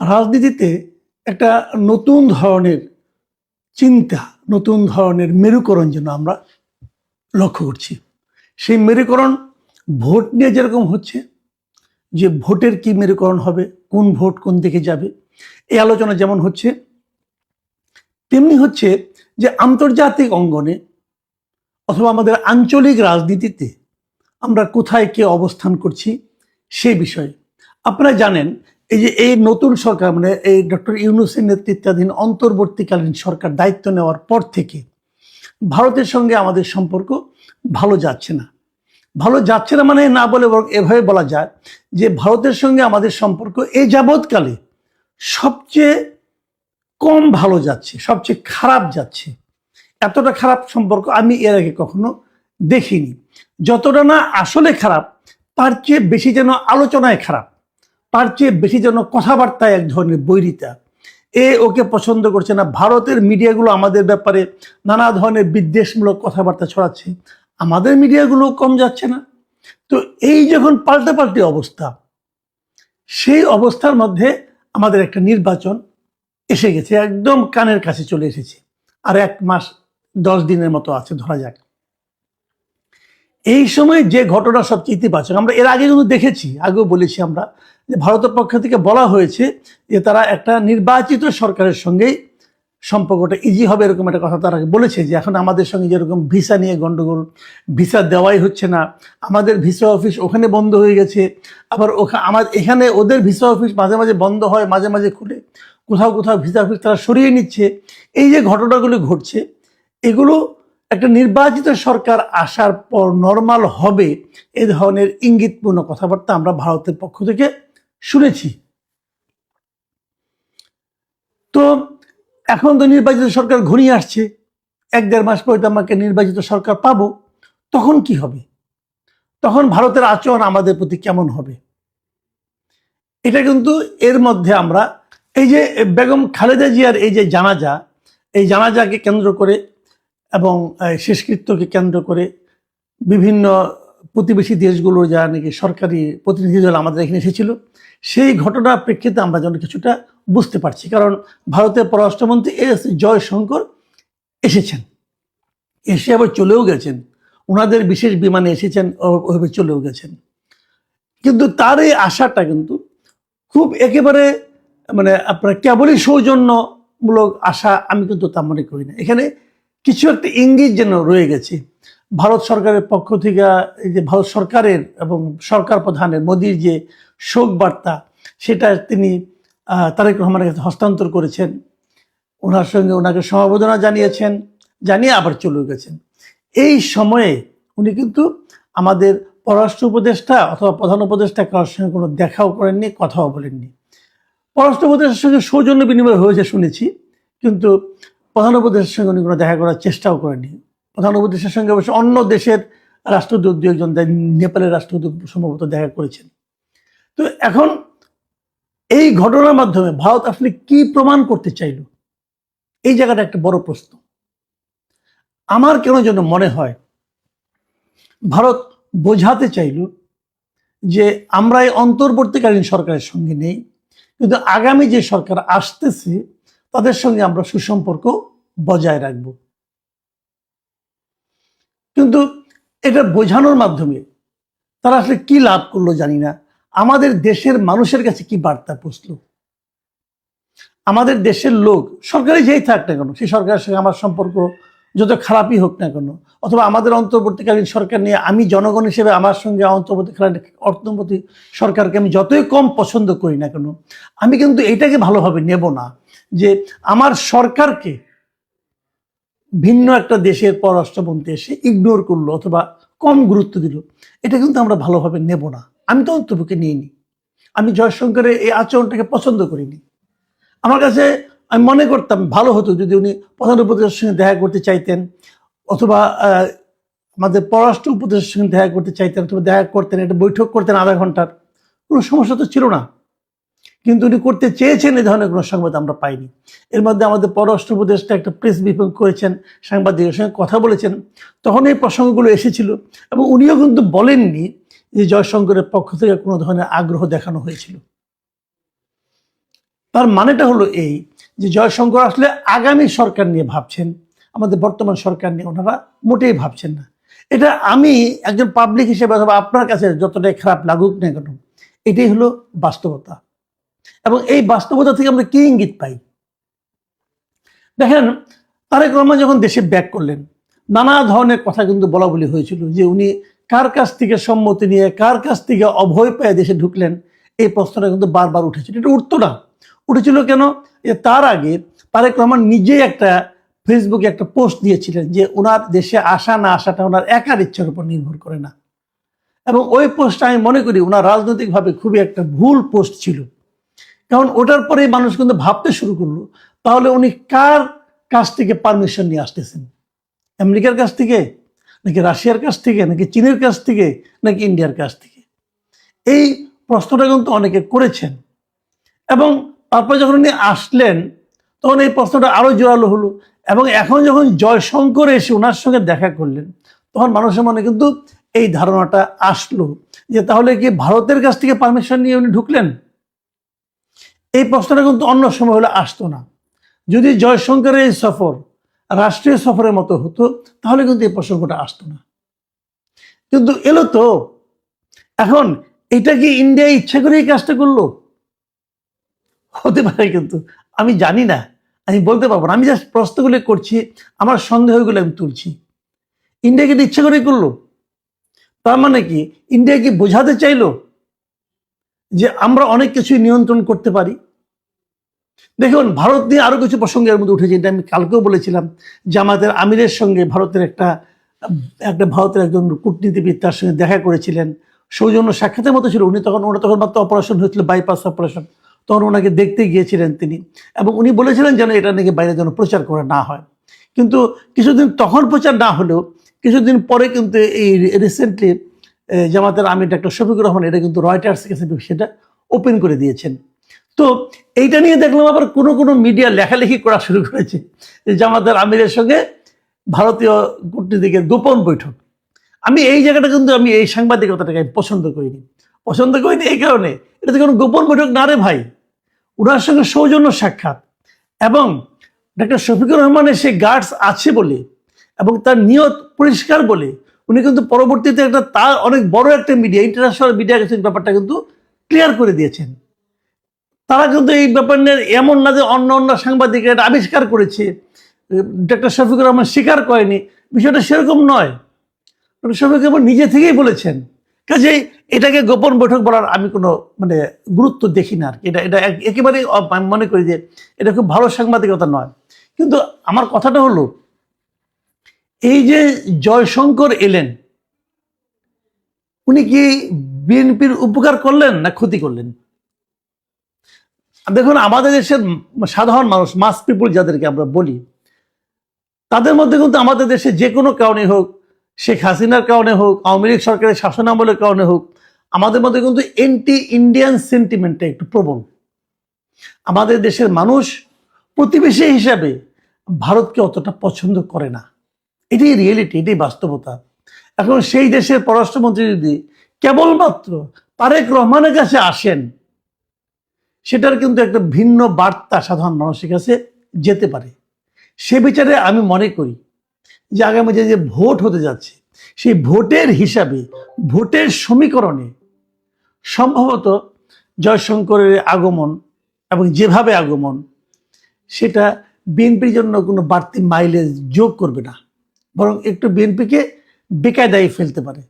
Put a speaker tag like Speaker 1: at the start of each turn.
Speaker 1: রাজনীতিতে একটা নতুন ধরনের চিন্তা, নতুন ধরনের মেরুকরণ যেন আমরা লক্ষ্য করছি। সেই মেরুকরণ ভোট নিয়ে যেরকম হচ্ছে, যে ভোটের কি মেরুকরণ হবে, কোন ভোট কোন দিকে যাবে, এই আলোচনা যেমন হচ্ছে, তেমনি হচ্ছে যে আন্তর্জাতিক অঙ্গনে অথবা আমাদের আঞ্চলিক রাজনীতিতে আমরা কোথায় কে অবস্থান করছি সেই বিষয়ে। আপনারা জানেন এই নতুন সরকার, মানে এই ডক্টর ইউনূসের নেতৃত্বাধীন অন্তর্বর্তীকালীন সরকার দায়িত্ব নেওয়ার পর থেকে ভারতের সঙ্গে আমাদের সম্পর্ক ভালো যাচ্ছে না। ভালো যাচ্ছে না মানে না বলে বরং এভাবে বলা যায় যে ভারতের সঙ্গে আমাদের সম্পর্ক এই যাবৎকালে সবচেয়ে কম ভালো যাচ্ছে, সবচেয়ে খারাপ যাচ্ছে। এতটা খারাপ সম্পর্ক আমি এর আগে কখনো দেখিনি। যতটা না আসলে খারাপ, তার চেয়ে বেশি যেন আলোচনায় খারাপ, তার চেয়ে বেশি যেন কথাবার্তায় এক ধরনের বৈরিতা। ওকে পছন্দ করছে না। ভারতের মিডিয়াগুলো আমাদের ব্যাপারে নানা ধরনের বিদ্বেষমূলক কথাবার্তা ছড়াচ্ছে, আমাদের মিডিয়াগুলো কম যাচ্ছে না। তো এই যখন পাল্টাপাল্টি অবস্থা, সেই অবস্থার মধ্যে আমাদের একটা নির্বাচন এসে গেছে, একদম কানের কাছে চলে এসেছে। আর 1 মাস 10 দিনের মতো আছে ধরা যাক। এই সময় যে ঘটনা সবচেয়ে ইতিবাচক, আমরা এর আগে কিন্তু দেখেছি, আগেও বলেছি আমরা, যে ভারতের পক্ষ থেকে বলা হয়েছে যে তারা একটা নির্বাচিত সরকারের সঙ্গেই সম্পর্কটা ইজি হবে, এরকম একটা কথা তারা বলেছে। যে এখন আমাদের সঙ্গে যেরকম ভিসা নিয়ে গন্ডগোল, ভিসা দেওয়াই হচ্ছে না, আমাদের ভিসা অফিস ওখানে বন্ধ হয়ে গেছে, আবার এখানে ওদের ভিসা অফিস মাঝে মাঝে বন্ধ হয়, মাঝে মাঝে খুলে, কোথাও কোথাও ভিসা অফিস তারা সরিয়ে নিচ্ছে। এই যে ঘটনাগুলো ঘটছে, এগুলো একটা নির্বাচিত সরকার আসার পর নর্মাল হবে, এই ধরনের ইঙ্গিতপূর্ণ কথাবার্তা আমরা ভারতের পক্ষ থেকে শুনেছি। তো এখন তো নির্বাচিত সরকার ঘনিয়ে আসছে, 1-1.5 মাস পরে তো আমাকে নির্বাচিত সরকার পাবো। তখন কি হবে? তখন ভারতের আচরণ আমাদের প্রতি কেমন হবে? এটা কিন্তু এর মধ্যে আমরা এই যে বেগম খালেদা জিয়ার এই যে জানাজা, এই জানাজাকে কেন্দ্র করে এবং শেষকৃত্যকে কেন্দ্র করে বিভিন্ন প্রতিবেশী দেশগুলোর যারা নাকি সরকারি প্রতিনিধি দল আমাদের এখানে এসেছিল, সেই ঘটনার প্রেক্ষিতে আমরা যেন কিছুটা বুঝতে পারছি। কারণ ভারতের পররাষ্ট্রমন্ত্রী এস জয়শঙ্কর এসেছেন, এসে আবার চলেও গেছেন, ওনাদের বিশেষ বিমানে এসেছেন, ওভাবে চলেও গেছেন। কিন্তু তার এই আশাটা কিন্তু খুব একেবারে মানে আপনার কেবলই সৌজন্যমূলক আশা আমি কিন্তু তা মনে করি না। এখানে কিছু একটা ইঙ্গিত যেন রয়ে গেছে ভারত সরকারের পক্ষ থেকে। এই যে ভারত সরকারের এবং সরকার প্রধানের মোদির যে শোক বার্তা, সেটা তিনি তারেক রহমানের কাছে হস্তান্তর করেছেন, ওনার সঙ্গে ওনাকে সমবেদনা জানিয়েছেন, জানিয়ে আবার চলে গেছেন। এই সময়ে উনি কিন্তু আমাদের পররাষ্ট্র উপদেষ্টা অথবা প্রধান উপদেষ্টা কারোর সঙ্গে কোনো দেখাও করেননি, কথাও বলেননি। পররাষ্ট্র উপদেষ্টার সঙ্গে সৌজন্য বিনিময় হয়েছে শুনেছি, কিন্তু প্রধান উপদেষ্টার সঙ্গে উনি কোনো দেখা করার চেষ্টাও করেননি। প্রধান উপদেষ্টার সঙ্গে অবশ্য অন্য দেশের রাষ্ট্রদূত 2-1 জন, নেপালের রাষ্ট্রদূত সম্ভবত দেখা করেছেন। তো এখন এই ঘটনার মাধ্যমে ভারত আসলে কি প্রমাণ করতে চাইল, এই জায়গাটা একটা বড় প্রশ্ন। আমার কেন যেন মনে হয় ভারত বোঝাতে চাইল যে আমরা এই অন্তর্বর্তীকালীন সরকারের সঙ্গে নেই, কিন্তু আগামী যে সরকার আসতেছে তাদের সঙ্গে আমরা সুসম্পর্ক বজায় রাখব। কিন্তু এটা বোঝানোর মাধ্যমে তারা আসলে কি লাভ করলো জানি না। আমাদের দেশের মানুষের কাছে কি বার্তা পৌঁছলো? আমাদের দেশের লোক সরকারি যেই থাক না কেন, সেই সরকারের সঙ্গে আমার সম্পর্ক যত খারাপই হোক না কেন, অথবা আমাদের অন্তর্বর্তীকালীন সরকার নিয়ে আমি জনগণ হিসেবে আমার সঙ্গে অন্তর্বর্তী সরকারকে আমি যতই কম পছন্দ করি না কেন, আমি কিন্তু এটাকে ভালোভাবে নেব না যে আমার সরকারকে ভিন্ন একটা দেশের পররাষ্ট্রমন্ত্রী এসে ইগনোর করলো অথবা কম গুরুত্ব দিল। এটা কিন্তু আমরা ভালোভাবে নেব না। আমি তো অন্তর্পক্ষে নিইনি, আমি জয়শঙ্করের এই আচরণটাকে পছন্দ করিনি। আমার কাছে আমি মনে করতাম ভালো হতো যদি উনি প্রধান উপদেষ্টার সঙ্গে দেখা করতে চাইতেন, অথবা আমাদের পররাষ্ট্র উপদেষ্টার সঙ্গে দেখা করতে চাইতেন, অথবা দেখা করতেন, একটা বৈঠক করতেন আধা ঘন্টার, কোনো সমস্যা তো ছিল না। কিন্তু উনি করতে চেয়েছেন, এই ধরনের কোনো সংবাদ আমরা পাইনি। এর মধ্যে আমাদের পররাষ্ট্র উপদেষ্টা একটা প্রেস ব্রিফিং করেছেন, সাংবাদিকের সঙ্গে কথা বলেছেন, তখন এই প্রসঙ্গগুলো এসেছিল। এবং উনিও কিন্তু বলেননি যে জয়শঙ্করের পক্ষ থেকে কোনো ধরনের আগ্রহ দেখানো হয়েছিল। তার মানেটা হলো এই যে জয়শঙ্কর আসলে আগামী সরকার নিয়ে ভাবছেন, আমাদের বর্তমান সরকার নিয়ে ওনারা মোটেই ভাবছেন না। এটা আমি একজন পাবলিক হিসেবে অথবা আপনার কাছে যতটাই খারাপ লাগুক না কেন, এটাই হলো বাস্তবতা। এবং এই বাস্তবতা থেকে আমরা কি ইঙ্গিত পাই? দেখেন, তারেক রহমান যখন দেশে ব্যাক করলেন, নানা ধরনের কথা কিন্তু বলা বলি হয়েছিল যে উনি কার কাছ থেকে সম্মতি নিয়ে, কার কাছ থেকে অভয় পেয়ে দেশে ঢুকলেন, এই প্রশ্নটা কিন্তু বারবার উঠেছিল। এটা উঠতো না, উঠেছিল কেন? যে তার আগে তারেক রহমান নিজেই একটা ফেসবুকে একটা পোস্ট দিয়েছিলেন যে ওনার দেশে আসা না আসাটা ওনার একার ইচ্ছার উপর নির্ভর করে না। এবং ওই পোস্টটা আমি মনে করি ওনার রাজনৈতিকভাবে খুবই একটা ভুল পোস্ট ছিল। কারণ ওটার পরেই মানুষ কিন্তু ভাবতে শুরু করলো, তাহলে উনি কার কাছ থেকে পারমিশন নিয়ে আসতেছেন? আমেরিকার কাছ থেকে, নাকি রাশিয়ার কাছ থেকে, নাকি চীনের কাছ থেকে, নাকি ইন্ডিয়ার কাছ থেকে? এই প্রশ্নটা কিন্তু অনেকে করেছেন। এবং তারপরে যখন উনি আসলেন তখন এই প্রশ্নটা আরো জোরালো হলো। এবং এখন যখন জয়শঙ্কর এসে ওনার সঙ্গে দেখা করলেন, তখন মানুষের মনে কিন্তু এই ধারণাটা আসলো যে তাহলে কি ভারতের কাছ থেকে পারমিশন নিয়ে উনি ঢুকলেন? এই প্রশ্নটা কিন্তু অন্য সময় হলে আসতো না। যদি জয়শঙ্করের এই সফর রাষ্ট্রীয় সফরের মতো হতো তাহলে কিন্তু এই প্রসঙ্গটা আসতো না। কিন্তু এলো তো। এখন এটা কি ইন্ডিয়া ইচ্ছা করে এই কাজটা করলো? হতে পারে, কিন্তু আমি জানি না, আমি বলতে পারবো না। আমি জাস্ট প্রশ্নগুলো করছি, আমার সন্দেহগুলো আমি তুলছি। ইন্ডিয়া কি ইচ্ছা করে করলো? তার মানে কি ইন্ডিয়া কি বোঝাতে চাইলো যে আমরা অনেক কিছু নিয়ন্ত্রণ করতে পারি? দেখুন, ভারত নিয়ে আরো কিছু প্রসঙ্গের মধ্যে উঠেছে, এটা আমি কালকেও বলেছিলাম। জামাতের আমিরের সঙ্গে ভারতের একটা ভারতের একজন কূটনীতিবিদ তার সঙ্গে দেখা করেছিলেন, সৌজন্য সাক্ষাতের মতো ছিল। ওনার তখন মাত্র অপারেশন হয়েছিল, বাইপাস অপারেশন। তখন ওনাকে দেখতে গিয়েছিলেন তিনি, এবং উনি বলেছিলেন যেন এটা নাকি বাইরে যেন প্রচার করা না হয়। কিন্তু কিছুদিন তখন প্রচার না হলেও কিছুদিন পরে কিন্তু এই রিসেন্টলি জামাতের আমির ডক্টর শফিকুর রহমান এটা কিন্তু রয়টার্স কাছে সেটা ওপেন করে দিয়েছেন। তো এইটা নিয়ে দেখলাম আবার কোনো কোনো মিডিয়া লেখালেখি করা শুরু করেছে যে জামাতের আমিরের সঙ্গে ভারতীয় কূটনীতিকের গোপন বৈঠক। আমি এই জায়গাটা কিন্তু আমি এই সাংবাদিকতাটাকে পছন্দ করিনি। এই কারণে, এটা তো কোনো গোপন বৈঠক না রে ভাই, ওনার সঙ্গে সৌজন্য সাক্ষাৎ। এবং ডক্টর শফিকুর রহমানের সে গার্ডস আছে বলে এবং তার নিয়ত পরিষ্কার বলে উনি কিন্তু পরবর্তীতে একটা তার অনেক বড় একটা মিডিয়া, ইন্টারন্যাশনাল মিডিয়া কাছে ব্যাপারটা কিন্তু ক্লিয়ার করে দিয়েছেন। তারা কিন্তু এই ব্যাপার নিয়ে এমন না যে অন্য অন্য সাংবাদিকরা এটা আবিষ্কার করেছে, ডক্টর শফিকুর রহমান স্বীকার করেনি, বিষয়টা সেরকম নয়। ডক্টর শফিকুর রহমান নিজে থেকেই বলেছেন। কাজেই এটাকে গোপন বৈঠক বলার আমি কোনো গুরুত্ব দেখি না আর কি। এটা এটা একেবারেই আমি মনে করি যে এটা খুব ভালো সাংবাদিকতা নয়। কিন্তু আমার কথাটা হলো, এই যে জয়শঙ্কর এলেন, উনি কি বিএনপির উপকার করলেন না ক্ষতি করলেন? দেখুন, আমাদের দেশের সাধারণ মানুষ, মাস পিপুল যাদেরকে আমরা বলি, তাদের মধ্যে কিন্তু আমাদের দেশে যে কোনো কারণে হোক, শেখ হাসিনার কারণে হোক, আওয়ামী লীগ সরকারের শাসনামলের কারণে হোক, আমাদের মধ্যে কিন্তু এন্টি ইন্ডিয়ান সেন্টিমেন্টটা একটু প্রবল। আমাদের দেশের মানুষ প্রতিবেশী হিসাবে ভারতকে অতটা পছন্দ করে না। এটাই রিয়েলিটি, এটাই বাস্তবতা। এখন সেই দেশের পররাষ্ট্রমন্ত্রী যদি কেবলমাত্র তারেক রহমানের কাছে আসেন, সেটার কিন্তু একটা ভিন্ন বার্তা সাধারণ মানুষের কাছে যেতে পারে। সে বিচারে আমি মনে করি যে আগামী যে ভোট হতে যাচ্ছে, সেই ভোটের হিসাবে, ভোটের সমীকরণে সম্ভবত জয়শঙ্করের আগমন এবং যেভাবে আগমন, সেটা বিএনপির জন্য কোনো বাড়তি মাইলেজ যোগ করবে না, বরং একটু বিএনপিকে বেকায়দায় ফেলতে পারে।